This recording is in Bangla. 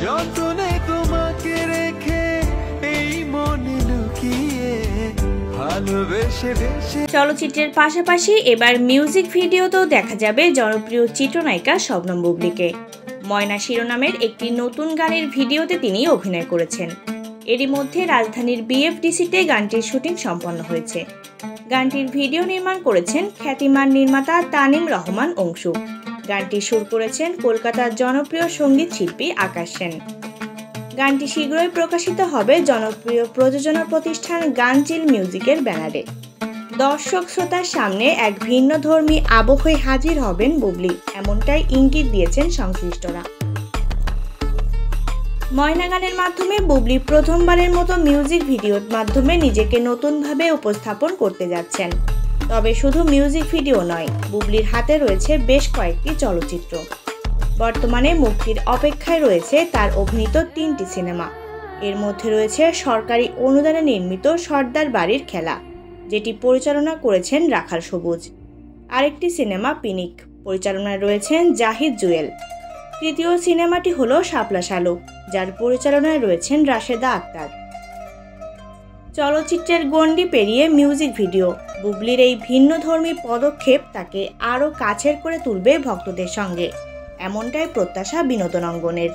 যতনে তোমাকে রেখে এই মনে লুকিয়ে ভালোবেসে বেশে। চলচ্চিত্রের পাশাপাশি এবার মিউজিক ভিডিওতেও দেখা যাবে জনপ্রিয় চিত্রনায়িকা শবনম বুবলীকে। ময়না শিরোনামের একটি নতুন গানের ভিডিওতে তিনি অভিনয় করেছেন। এরই মধ্যে রাজধানীর বিএফডিসিতে গানটির শুটিং সম্পন্ন হয়েছে। গানটির ভিডিও নির্মাণ করেছেন খ্যাতিমান নির্মাতা তানিম রহমান অংশু। গানটি সুর করেছেন কলকাতার জনপ্রিয় সঙ্গীত শিল্পী আকাশ সেন। গানটি শীঘ্রই প্রকাশিত হবে জনপ্রিয় প্রযোজনা প্রতিষ্ঠান গানচিল মিউজিকের ব্যানারে। দর্শক শ্রোতার সামনে এক ভিন্নধর্মী আবহে হাজির হবেন বুবলী, এমনটাই ইঙ্গিত দিয়েছেন সংশ্লিষ্টরা। ময়না গানের মাধ্যমে বুবলী প্রথমবারের মতো মিউজিক ভিডিওর মাধ্যমে নিজেকে নতুনভাবে উপস্থাপন করতে যাচ্ছেন। তবে শুধু মিউজিক ভিডিও নয়, বুবলীর হাতে রয়েছে বেশ কয়েকটি চলচ্চিত্র। বর্তমানে মুক্তির অপেক্ষায় রয়েছে তার অভিনীত 3টি সিনেমা। এর মধ্যে রয়েছে সরকারি অনুদানে নির্মিত সর্দার বাড়ির খেলা, যেটি পরিচালনা করেছেন রাখাল সবুজ। আরেকটি সিনেমা পিনিক, পরিচালনায় রয়েছেন জাহিদ জুয়েল। তৃতীয় সিনেমাটি হলো শাপলা শালুক, যার পরিচালনায় রয়েছেন রাশেদা আক্তার। চলচ্চিত্রের গণ্ডি পেরিয়ে মিউজিক ভিডিও, বুবলীর এই ভিন্নধর্মী পদক্ষেপ তাকে আরও কাছের করে তুলবে ভক্তদের সঙ্গে, এমনটাই প্রত্যাশা বিনোদন অঙ্গনের।